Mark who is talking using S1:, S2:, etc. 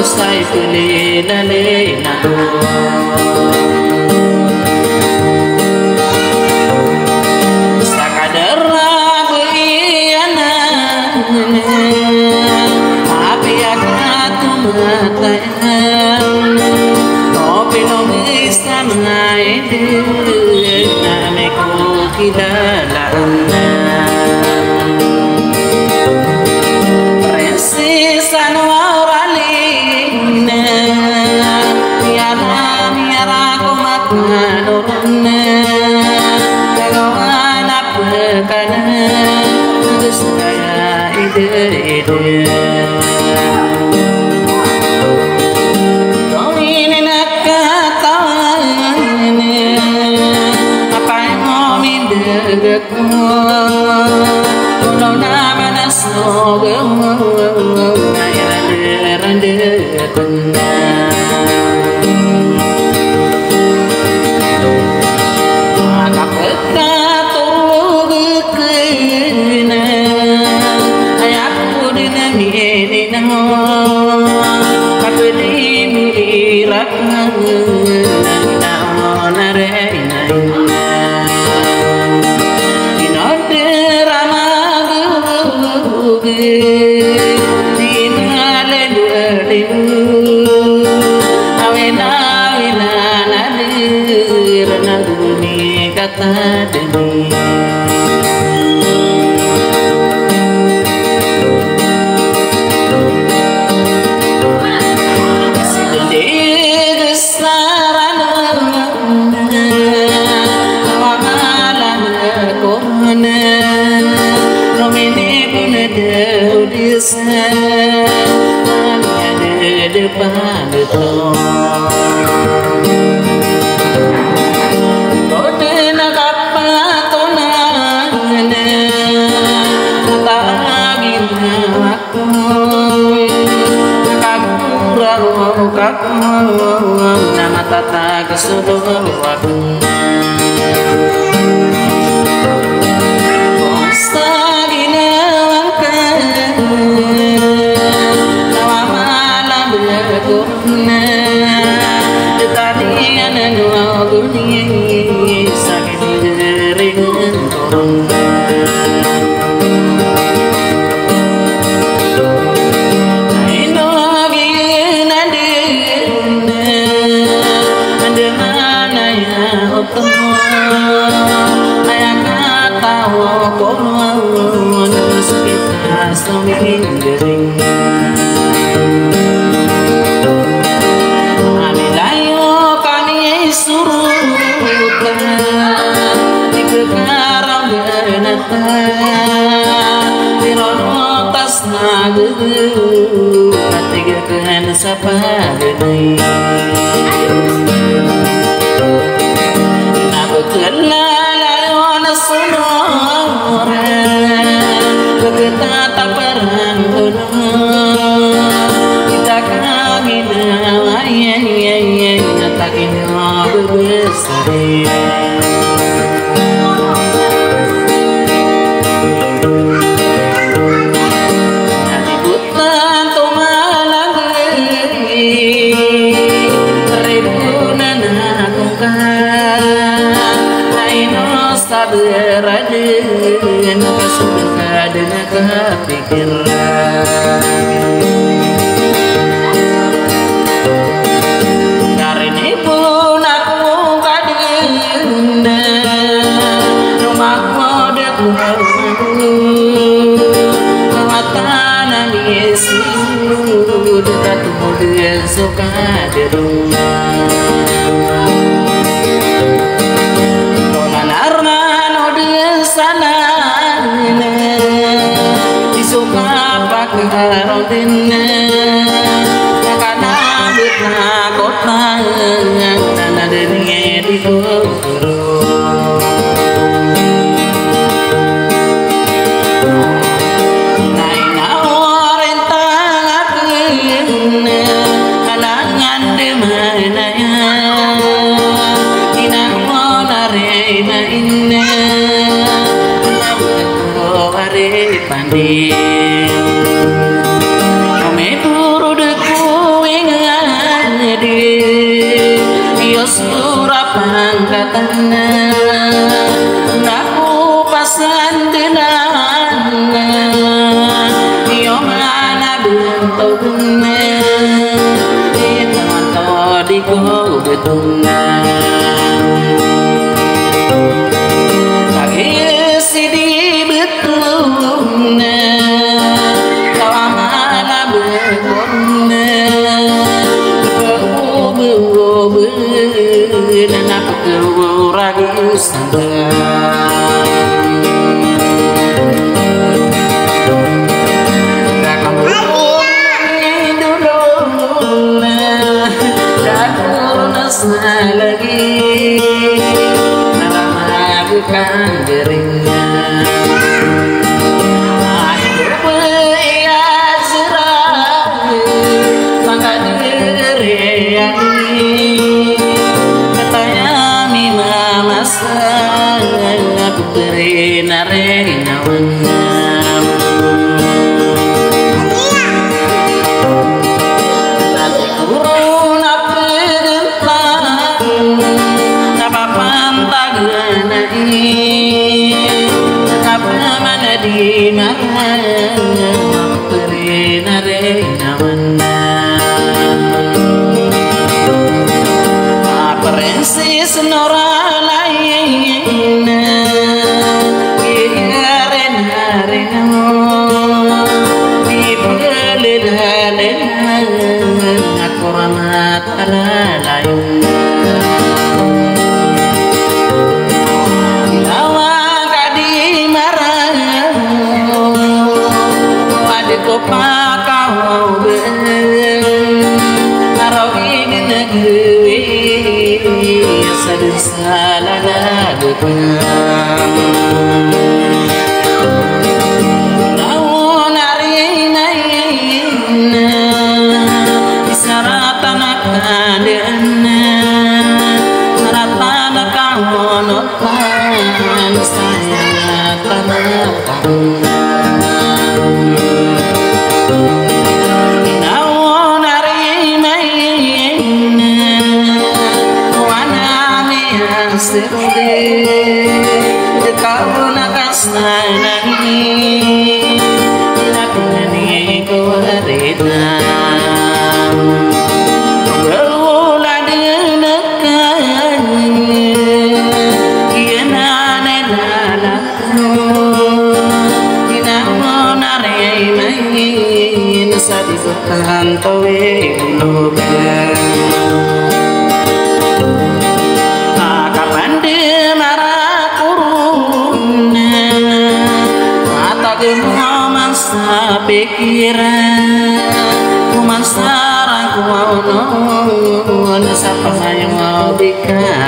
S1: sai pele la le na do sakadara beriana api akatu mata kopi no bisa mengaide nameku kilala nama tata kesuduh aku pandi kami turu deku ingat di surapan katana naku pasan denana yo mana bentune teman di go betuna lagi sidi betuna kau mana betuna dan aku keragu sadar kakak dulu dan nasa lagi dalam bukan dirinya hidup ya serah maka diri yang aku beri narena wenam tapi kurun apa depan apa pantagana apa mana di mana aku beri narena wenam apa rensi senora salah lagu naon ari naina isaratan kadena saratan kawonotan saya tanah kau nakasnani nakuni kuarita berulah denekan kiana nenalaku inaon arei main sadibukan towe lugan masa pikiran ku masarang ku mau siapa yang mau bikin